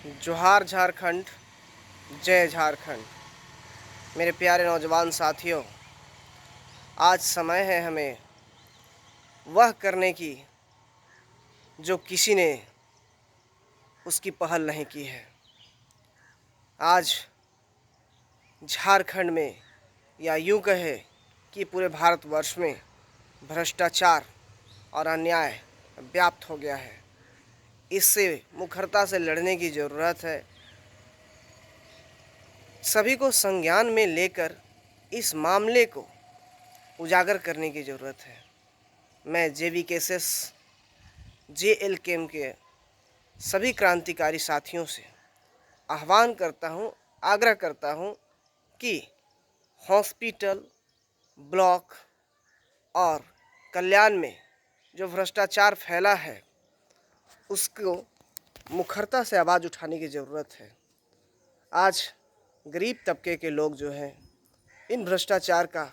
जोहार झारखंड, जय झारखंड। मेरे प्यारे नौजवान साथियों, आज समय है हमें वह करने की जो किसी ने उसकी पहल नहीं की है। आज झारखंड में या यूँ कहे कि पूरे भारतवर्ष में भ्रष्टाचार और अन्याय व्याप्त हो गया है। इससे मुखरता से लड़ने की ज़रूरत है। सभी को संज्ञान में लेकर इस मामले को उजागर करने की ज़रूरत है। मैं JVKSS JLKM के सभी क्रांतिकारी साथियों से आह्वान करता हूँ, आग्रह करता हूँ कि हॉस्पिटल, ब्लॉक और कल्याण में जो भ्रष्टाचार फैला है उसको मुखरता से आवाज़ उठाने की ज़रूरत है। आज गरीब तबके के लोग जो हैं इन भ्रष्टाचार का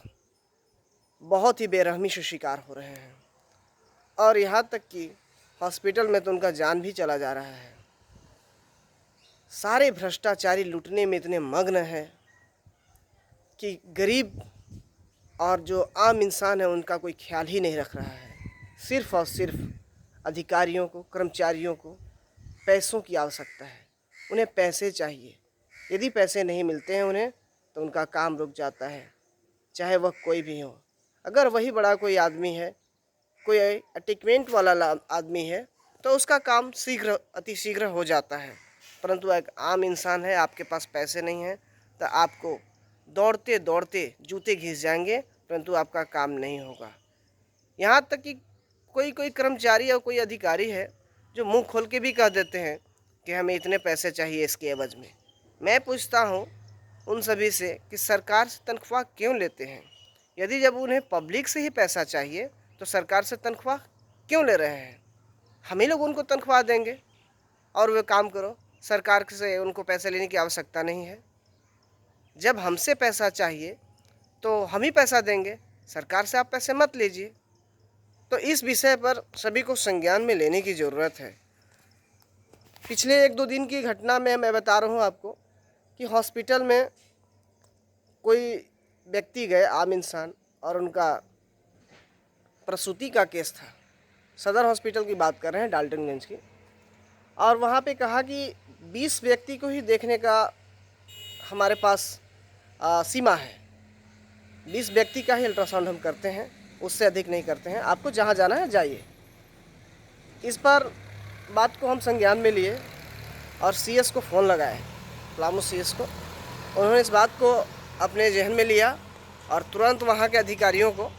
बहुत ही बेरहमी से शिकार हो रहे हैं और यहाँ तक कि हॉस्पिटल में तो उनका जान भी चला जा रहा है। सारे भ्रष्टाचारी लूटने में इतने मग्न हैं कि गरीब और जो आम इंसान है उनका कोई ख्याल ही नहीं रख रहा है। सिर्फ़ और सिर्फ अधिकारियों को, कर्मचारियों को पैसों की आवश्यकता है। उन्हें पैसे चाहिए। यदि पैसे नहीं मिलते हैं उन्हें तो उनका काम रुक जाता है, चाहे वह कोई भी हो। अगर वही बड़ा कोई आदमी है, कोई अटैचमेंट वाला आदमी है तो उसका काम अति शीघ्र हो जाता है। परंतु एक आम इंसान है, आपके पास पैसे नहीं हैं तो आपको दौड़ते दौड़ते जूते घिस जाएंगे, परंतु आपका काम नहीं होगा। यहाँ तक कि कोई कोई कर्मचारी और कोई अधिकारी है जो मुंह खोल के भी कह देते हैं कि हमें इतने पैसे चाहिए इसके एवज में। मैं पूछता हूँ उन सभी से कि सरकार से तनख्वाह क्यों लेते हैं? यदि जब उन्हें पब्लिक से ही पैसा चाहिए तो सरकार से तनख्वाह क्यों ले रहे हैं? हम ही लोग उनको तनख्वाह देंगे और वे काम करो। सरकार से उनको पैसे लेने की आवश्यकता नहीं है। जब हमसे पैसा चाहिए तो हम ही पैसा देंगे, सरकार से आप पैसे मत लीजिए। तो इस विषय पर सभी को संज्ञान में लेने की ज़रूरत है। पिछले 1-2 दिन की घटना में मैं बता रहा हूँ आपको कि हॉस्पिटल में कोई व्यक्ति गए, आम इंसान, और उनका प्रसूति का केस था। सदर हॉस्पिटल की बात कर रहे हैं, डाल्टनगंज की। और वहाँ पे कहा कि 20 व्यक्ति को ही देखने का हमारे पास सीमा है। 20 व्यक्ति का ही अल्ट्रासाउंड हम करते हैं, उससे अधिक नहीं करते हैं। आपको जहाँ जाना है जाइए। इस पर बात को हम संज्ञान में लिए और CS को फ़ोन लगाए, पलामू CS को। उन्होंने इस बात को अपने जहन में लिया और तुरंत वहाँ के अधिकारियों को,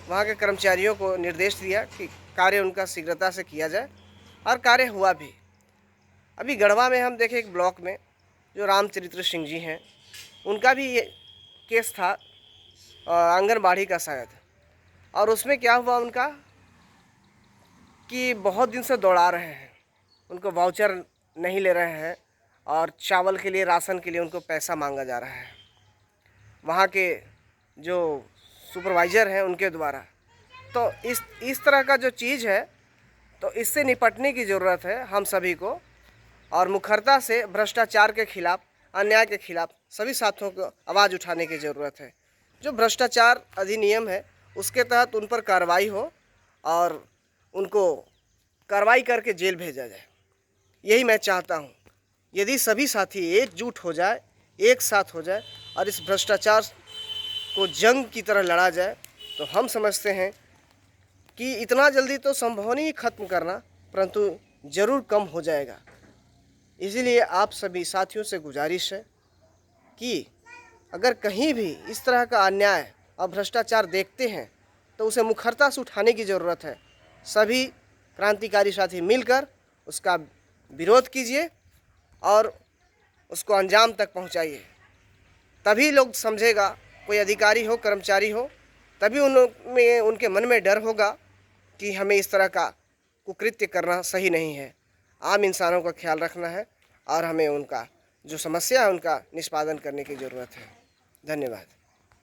वहाँ के कर्मचारियों को निर्देश दिया कि कार्य उनका शीघ्रता से किया जाए, और कार्य हुआ भी। अभी गढ़वा में हम देखें एक ब्लॉक में जो रामचरित्र सिंह जी हैं, उनका भी ये केस था आंगनबाड़ी का शायद। और उसमें क्या हुआ उनका कि बहुत दिन से दौड़ा रहे हैं, उनको वाउचर नहीं ले रहे हैं और चावल के लिए, राशन के लिए उनको पैसा मांगा जा रहा है वहाँ के जो सुपरवाइज़र हैं उनके द्वारा। तो इस तरह का जो चीज़ है, तो इससे निपटने की ज़रूरत है हम सभी को, और मुखरता से भ्रष्टाचार के खिलाफ़, अन्याय के खिलाफ़ सभी साथियों को आवाज़ उठाने की ज़रूरत है। जो भ्रष्टाचार अधिनियम है उसके तहत उन पर कार्रवाई हो और उनको कार्रवाई करके जेल भेजा जाए। यही मैं चाहता हूँ। यदि सभी साथी एकजुट हो जाए, एक साथ हो जाए और इस भ्रष्टाचार को जंग की तरह लड़ा जाए, तो हम समझते हैं कि इतना जल्दी तो संभव नहीं ख़त्म करना, परंतु ज़रूर कम हो जाएगा। इसीलिए आप सभी साथियों से गुजारिश है कि अगर कहीं भी इस तरह का अन्याय और भ्रष्टाचार देखते हैं तो उसे मुखरता से उठाने की ज़रूरत है। सभी क्रांतिकारी साथी मिलकर उसका विरोध कीजिए और उसको अंजाम तक पहुंचाइए। तभी लोग समझेगा, कोई अधिकारी हो, कर्मचारी हो, तभी उनके मन में डर होगा कि हमें इस तरह का कुकृत्य करना सही नहीं है। आम इंसानों का ख्याल रखना है और हमें उनका जो समस्या है उनका निष्पादन करने की ज़रूरत है। धन्यवाद।